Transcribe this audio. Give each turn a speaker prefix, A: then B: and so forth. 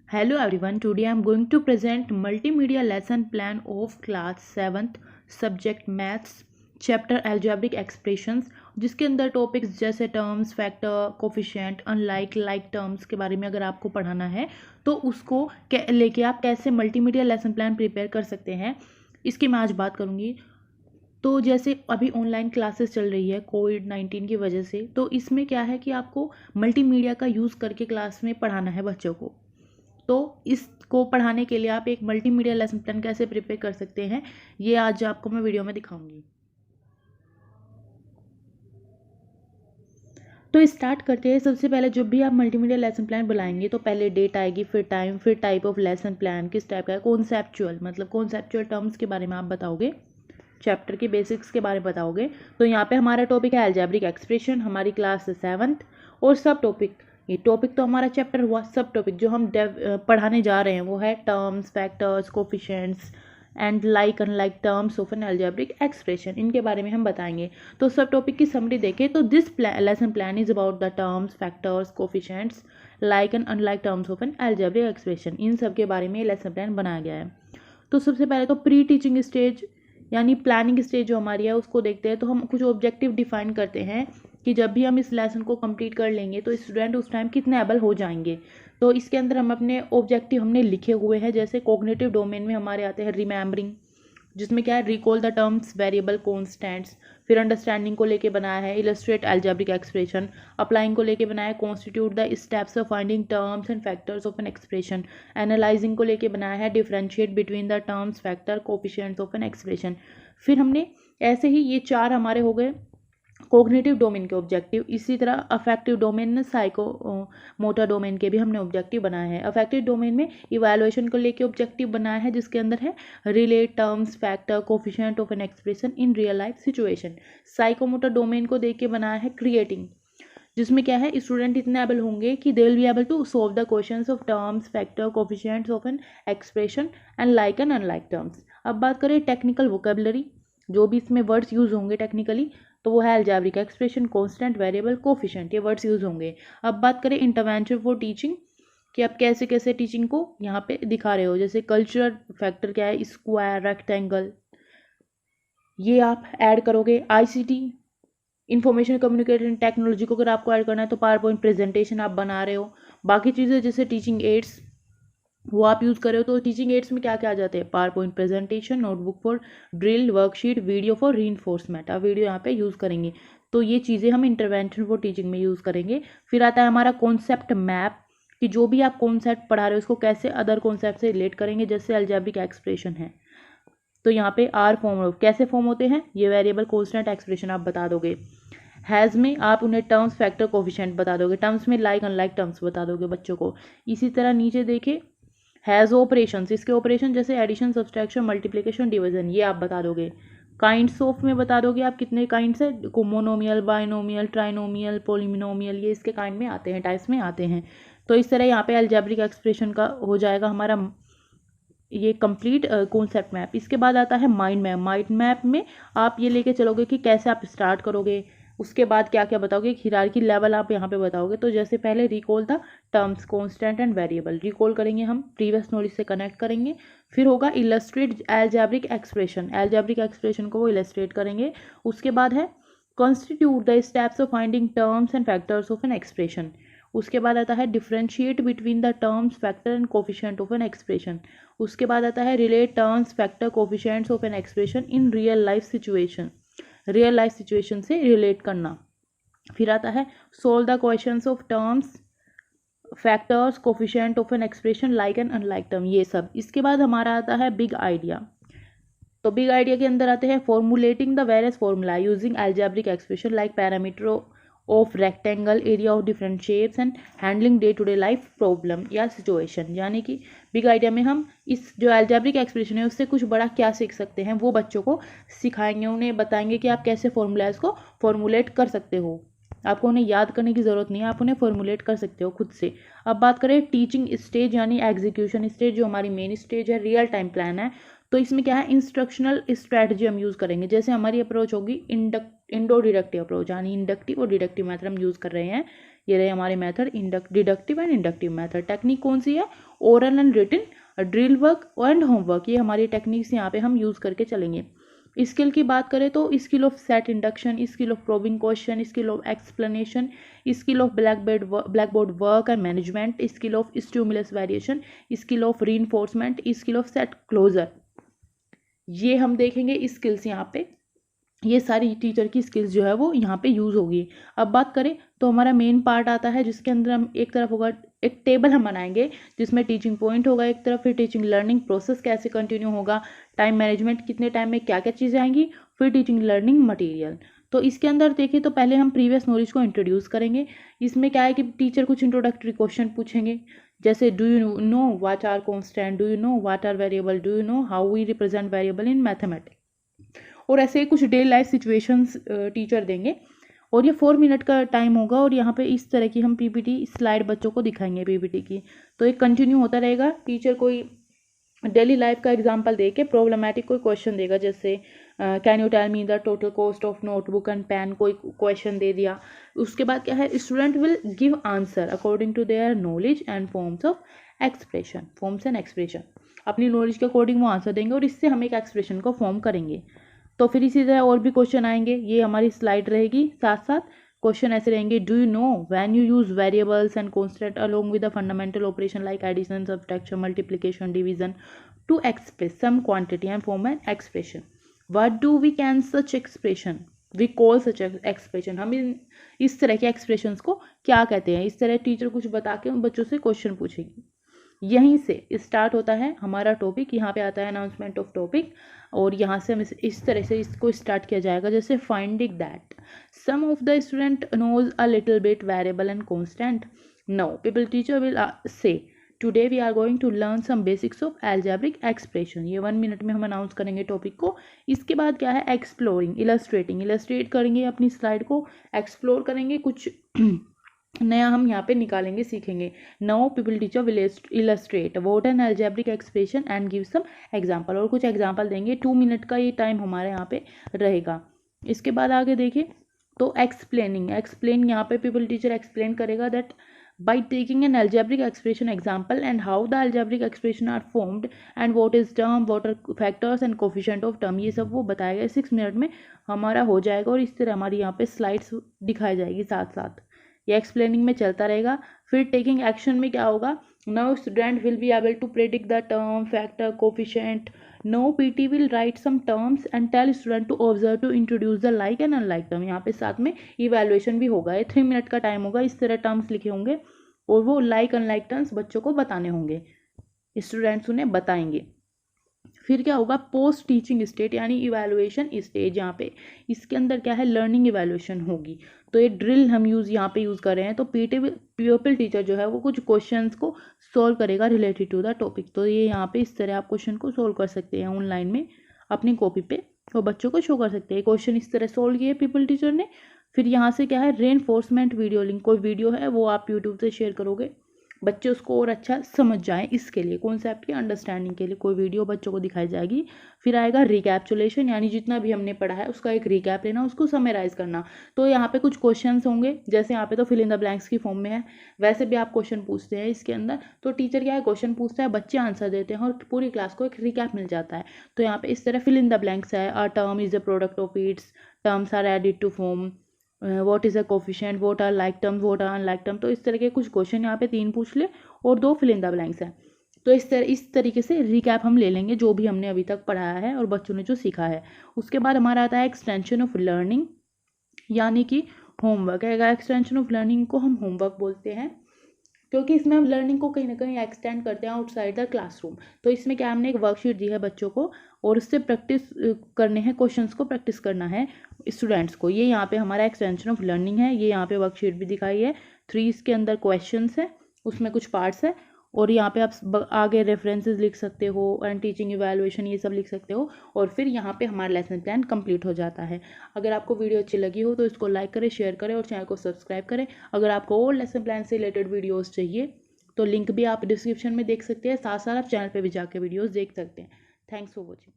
A: Hello everyone, today I am going to present multimedia lesson plan of class 7th subject maths chapter algebraic expressions जिसके अंदर topics जैसे terms, factor, coefficient, unlike, like terms के बारे में अगर आपको पढ़ाना है तो उसको लेके आप कैसे मल्टीमीडिया लेसन प्लान प्रिपेयर कर सकते हैं इसकी मैं आज बात करूँगी। तो जैसे अभी ऑनलाइन क्लासेस चल रही है कोविड-19 की वजह से, तो इसमें क्या है कि आपको मल्टीमीडिया का यूज़ करके क्लास में पढ़ाना है बच्चों को। तो इसको पढ़ाने के लिए आप एक मल्टीमीडिया लेसन प्लान कैसे प्रिपेयर कर सकते हैं ये आज आपको मैं वीडियो में दिखाऊंगी। तो स्टार्ट करते हैं। सबसे पहले जब भी आप मल्टीमीडिया लेसन प्लान बुलाएंगे तो पहले डेट आएगी, फिर टाइम, फिर टाइप ऑफ लेसन प्लान किस टाइप का है, कॉन्सेप्चुअल मतलब कॉन्सेप्चुअल टर्म्स के बारे में आप बताओगे, चैप्टर के बेसिक्स के बारे में बताओगे। तो यहाँ पे हमारा टॉपिक है अलजेब्रिक एक्सप्रेशन, हमारी क्लास 7th। और सब टॉपिक, ये टॉपिक तो हमारा चैप्टर हुआ, सब टॉपिक जो हम पढ़ाने जा रहे हैं वो है terms, factors, coefficients and like unlike terms of an algebraic expression, इनके बारे में हम बताएंगे। तो सब टॉपिक की समरी देखें तो this lesson plan is about the terms, factors, coefficients, like and unlike terms of an algebraic expression, इन सब के बारे में लेसन प्लान बनाया गया है। तो सबसे पहले तो प्री टीचिंग स्टेज यानी प्लानिंग स्टेज जो हमारी है उसको देखते हैं। तो हम कुछ ऑब्जेक्टिव डिफाइन करते हैं कि जब भी हम इस लेसन को कंप्लीट कर लेंगे तो स्टूडेंट उस टाइम कितने एबल हो जाएंगे। तो इसके अंदर हम अपने ऑब्जेक्टिव हमने लिखे हुए हैं। जैसे कॉग्निटिव डोमेन में हमारे आते हैं रिमेम्बरिंग, जिसमें क्या है recall the terms, variable, constants. फिर अंडरस्टैंडिंग को लेके बनाया है इलस्ट्रेट अलजेब्रिक एक्सप्रेशन। अप्लाइंग को लेके बनाया है constitute the steps of finding terms and factors of an expression. Analysing को लेके बनाया है differentiate between the terms, factor, coefficients of an expression. फिर हमने ऐसे ही ये 4 हमारे हो गए कोग्निटिव डोमेन के ऑब्जेक्टिव। इसी तरह affective domain, psycho motor domain के भी हमने ऑब्जेक्टिव बनाए हैं। अफेक्टिव डोमेन में इवैल्यूएशन को लेके ऑब्जेक्टिव बनाया है जिसके अंदर है relate terms, factor, coefficient of an expression in real life situation. Psychomotor domain को देख के बनाया है क्रिएटिंग, जिसमें क्या है स्टूडेंट इतने एबल होंगे कि they will be able to solve the questions of terms, factor, coefficients of an expression and like and unlike terms. अब बात करें टेक्निकल वोकेबलरी, जो भी इसमें वर्ड्स यूज होंगे टेक्निकली, तो वो है algebraic expression, constant, variable, coefficient, ये वर्ड्स यूज होंगे। अब बात करें इंटरवेंशन फॉर टीचिंग कि आप कैसे कैसे टीचिंग को यहाँ पे दिखा रहे हो। जैसे कल्चरल फैक्टर क्या है, स्क्वायर, रेक्टेंगल, ये आप ऐड करोगे। आईसीटी, इंफॉर्मेशन कम्युनिकेशन टेक्नोलॉजी को अगर आपको ऐड करना है तो पावर पॉइंट प्रेजेंटेशन आप बना रहे हो। बाकी चीज़ें जैसे टीचिंग एड्स वो आप यूज़ कर रहे हो। तो टीचिंग एड्स में क्या क्या आ जाते हैं, power point presentation, notebook for drill, worksheet, video for reinforcement, आप वीडियो यहाँ पे यूज़ करेंगे। तो ये चीज़ें हम इंटरवेंशन फॉर टीचिंग में यूज़ करेंगे। फिर आता है हमारा कॉन्सेप्ट मैप कि जो भी आप कॉन्सेप्ट पढ़ा रहे हो उसको कैसे अदर कॉन्सेप्ट से रिलेट करेंगे। जैसे अलजेब्रिक एक्सप्रेशन है तो यहाँ पे आर फॉर्म कैसे फॉर्म होते हैं, ये वेरिएबल, कॉन्स्टेंट, एक्सप्रेशन आप बता दोगे। हैज़ में आप उन्हें टर्म्स, फैक्टर, कोफिशिएंट बता दोगे। टर्म्स में लाइक अनलाइक टर्म्स बता दोगे बच्चों को। इसी तरह नीचे देखे हैज़ ऑपरेशंस, इसके ऑपरेशन जैसे एडिशन, सब्सट्रैक्शन, मल्टीप्लिकेशन, डिवीजन, ये आप बता दोगे। काइंड्स ऑफ में बता दोगे आप कितने काइंड्स है, मोनोमियल, बाइनोमियल, ट्राइनोमियल, पॉलिनोमियल, ये इसके काइंड में आते हैं, टाइप्स में आते हैं। तो इस तरह यहाँ पे अलजेब्रिक एक्सप्रेशन का हो जाएगा हमारा ये कंप्लीट कॉन्सेप्ट मैप। इसके बाद आता है माइंड मैप। माइंड मैप में आप ये लेके चलोगे कि कैसे आप स्टार्ट करोगे, उसके बाद क्या क्या बताओगे, हिरार्की लेवल आप यहाँ पे बताओगे। तो जैसे पहले recall the terms, constant and variable, recall करेंगे हम, प्रीवियस नॉलेज से कनेक्ट करेंगे। फिर होगा illustrate algebraic expression, algebraic expression को वो इलस्ट्रेट करेंगे। उसके बाद है constitute the steps of finding terms and factors of an expression. उसके बाद आता है differentiate between the terms, factor and coefficient of an expression. उसके बाद आता है relate terms, factor, coefficients of an expression in real life situation, real life situation से relate करना। फिर आता है solve the questions of terms, factors, coefficient of an expression, like and unlike term, ये सब। इसके बाद हमारा आता है बिग आइडिया। तो बिग आइडिया के अंदर आते हैं formulating the various formula using algebraic expression like parameter of rectangle, area of different shapes and handling day to day life problem या सिचुएशन। यानी कि बिग आइडिया में हम इस जो अलजेब्रिक एक्सप्रेशन है उससे कुछ बड़ा क्या सीख सकते हैं वो बच्चों को सिखाएंगे, उन्हें बताएंगे कि आप कैसे फॉर्मूलाज को फॉर्मुलेट कर सकते हो। आपको उन्हें याद करने की ज़रूरत नहीं है, आप उन्हें फॉर्मुलेट कर सकते हो खुद से। अब बात करें टीचिंग स्टेज यानी एग्जीक्यूशन स्टेज, जो हमारी मेन स्टेज है, रियल टाइम प्लान है। तो इसमें क्या है इंस्ट्रक्शनल स्ट्रैटेजी हम यूज़ करेंगे। जैसे हमारी अप्रोच होगी इंडो डिडक्टिव अप्रोच, यानी इंडक्टिव और डिडक्टिव मेथड हम यूज़ कर रहे हैं ये रहे हमारे method, deductive and inductive method. Technique कौन सी है? Oral and written, drill work and homework, ये हमारी टेक्निक्स यहाँ पे हम यूज़ करके चलेंगे। स्किल की बात करें तो skill of set induction, skill of probing question, skill of explanation, skill of black board work and management, skill of stimulus variation, skill of reinforcement, skill of set closure, ये हम देखेंगे skills यहाँ पे। ये सारी टीचर की skills जो है वो यहाँ पे यूज़ होगी। अब बात करें तो हमारा मेन पार्ट आता है जिसके अंदर हम एक तरफ होगा, एक टेबल हम बनाएंगे जिसमें टीचिंग पॉइंट होगा एक तरफ, फिर टीचिंग लर्निंग प्रोसेस कैसे कंटिन्यू होगा, टाइम मैनेजमेंट, कितने टाइम में क्या क्या चीज़ें आएंगी, फिर टीचिंग लर्निंग मटेरियल। तो इसके अंदर देखें तो पहले हम प्रीवियस नॉलेज को इंट्रोड्यूस करेंगे। इसमें क्या है कि टीचर कुछ इंट्रोडक्टरी क्वेश्चन पूछेंगे, जैसे do you know what are constant, do you know what are variable, do you know how we represent variable in mathematics, और ऐसे कुछ डेली लाइफ सिचुएशंस टीचर देंगे। और ये 4 मिनट का टाइम होगा और यहाँ पे इस तरह की हम पीपीटी स्लाइड बच्चों को दिखाएंगे पीपीटी की। तो ये कंटिन्यू होता रहेगा। टीचर कोई डेली लाइफ का एग्जांपल दे के प्रॉब्लमेटिक कोई क्वेश्चन देगा, जैसे can you tell me the total cost of notebook and pen, कोई क्वेश्चन दे दिया। उसके बाद क्या है, student will give answer according to their knowledge and forms of expression, forms and expression, अपनी नॉलेज के अकॉर्डिंग वो आंसर देंगे और इससे हम एक एक्सप्रेशन को फॉर्म करेंगे। तो फिर इसी तरह और भी क्वेश्चन आएंगे, ये हमारी स्लाइड रहेगी। साथ साथ क्वेश्चन ऐसे रहेंगे, do you know when you use variables and constant along with the fundamental operation like addition, subtraction, multiplication, division to express some quantity and form an expression, what do we can such expression, we call such expression, हम इस तरह के expressions को क्या कहते हैं। इस तरह टीचर कुछ बता के उन बच्चों से क्वेश्चन पूछेगी। यहीं से स्टार्ट होता है हमारा टॉपिक। यहाँ पे आता है अनाउंसमेंट ऑफ टॉपिक, और यहाँ से हम इस तरह से इसको स्टार्ट किया जाएगा, जैसे finding that some of the student knows a little bit variable and constant. Now people teacher will say today we are going to learn some basics of algebraic expression. ये 1 मिनट में हम announce करेंगे topic को। इसके बाद क्या है, exploring, illustrate करेंगे अपनी स्लाइड को, एक्सप्लोर करेंगे, कुछ नया हम यहाँ पे निकालेंगे, सीखेंगे। Now people teacher will illustrate what an algebraic expression and give some example, और कुछ एग्जांपल देंगे। 2 मिनट का ये टाइम हमारे यहाँ पे रहेगा। इसके बाद आगे देखिए तो एक्सप्लेन यहाँ पे पीपल टीचर एक्सप्लेन करेगा that by taking an algebraic expression example and how the algebraic expression are formed and what is term, what are factors and coefficient of term, ये सब वो बताएगा। 6 मिनट में हमारा हो जाएगा और इस तरह हमारी यहाँ पे स्लाइड्स दिखाई जाएगी साथ साथ। ये एक्सप्लेनिंग में चलता रहेगा। फिर टेकिंग एक्शन में क्या होगा, now student will be able to predict the term, factor, coefficient. Now PT will write some terms and tell student to observe to introduce the like and unlike term. यहाँ पे साथ में evaluation भी होगा। ये 3 मिनट का time होगा। इस तरह टर्म्स लिखे होंगे और वो लाइक अनलाइक टर्म्स बच्चों को बताने होंगे, स्टूडेंट्स उन्हें बताएंगे। फिर क्या होगा, पोस्ट टीचिंग स्टेज यानी इवैल्यूएशन स्टेज। यहाँ पे इसके अंदर क्या है, लर्निंग इवैल्यूएशन होगी। तो ये ड्रिल हम यहाँ पे यूज़ कर रहे हैं। तो पीपल टीचर जो है वो कुछ क्वेश्चंस को सॉल्व करेगा रिलेटेड टू द टॉपिक। तो ये यहाँ पे इस तरह आप क्वेश्चन को सॉल्व कर सकते हैं ऑनलाइन में अपनी कॉपी पे, और बच्चों को शो कर सकते हैं। क्वेश्चन इस तरह सॉल्व किए पीपल टीचर ने। फिर यहाँ से क्या है, रेनफोर्समेंट वीडियो लिंक, कोई वीडियो है वो आप यूट्यूब से शेयर करोगे, बच्चे उसको और अच्छा समझ जाएं, इसके लिए कॉन्सेप्ट की अंडरस्टैंडिंग के लिए कोई वीडियो बच्चों को दिखाई जाएगी। फिर आएगा रिकैप्चुलेशन, यानी जितना भी हमने पढ़ा है उसका एक रिकैप लेना, उसको समराइज करना। तो यहाँ पे कुछ क्वेश्चंस होंगे, जैसे यहाँ पे तो फिल इन द ब्लैंक्स की फॉर्म में है, वैसे भी आप क्वेश्चन पूछते हैं इसके अंदर। तो टीचर क्या है, क्वेश्चन पूछता है, बच्चे आंसर देते हैं और पूरी क्लास को एक रिकैप मिल जाता है। तो यहाँ पे इस तरह फिल इन द ब्लैंक्स है, a term is the product of its, terms are added to form, what is a coefficient, what are like terms, what are unlike term. तो इस तरह के कुछ क्वेश्चन यहाँ पे 3 पूछ ले और 2 फिल इन द ब्लैंक्स हैं। तो इस तरीके से रिकैप हम ले लेंगे जो भी हमने अभी तक पढ़ाया है और बच्चों ने जो सीखा है। उसके बाद हमारा आता है एक्सटेंशन ऑफ लर्निंग, यानी कि होमवर्क है। एक्सटेंशन ऑफ लर्निंग को हम होमवर्क बोलते हैं क्योंकि इसमें हम लर्निंग को कहीं ना कहीं एक्सटेंड करते हैं आउटसाइड द क्लासरूम। तो इसमें क्या, हमने एक वर्कशीट दी है बच्चों को और उससे प्रैक्टिस करने हैं, क्वेश्चंस को प्रैक्टिस करना है स्टूडेंट्स को। ये यहाँ पे हमारा एक्सटेंशन ऑफ लर्निंग है। ये यहाँ पे वर्कशीट भी दिखाई है। 3 इसके अंदर क्वेश्चंस है, उसमें कुछ पार्ट्स है, और यहाँ पे आप आगे रेफरेंसेस लिख सकते हो एंड टीचिंग इवैल्यूएशन ये सब लिख सकते हो। और फिर यहाँ पे हमारा लेसन प्लान कंप्लीट हो जाता है। अगर आपको वीडियो अच्छी लगी हो तो इसको लाइक करें, शेयर करें और चैनल को सब्सक्राइब करें। अगर आपको और लेसन प्लान से रिलेटेड वीडियोज़ चाहिए तो लिंक भी आप डिस्क्रिप्शन में देख सकते हैं। साथ साथ आप चैनल पर भी जाकर वीडियोज़ देख सकते हैं। Thanks for watching.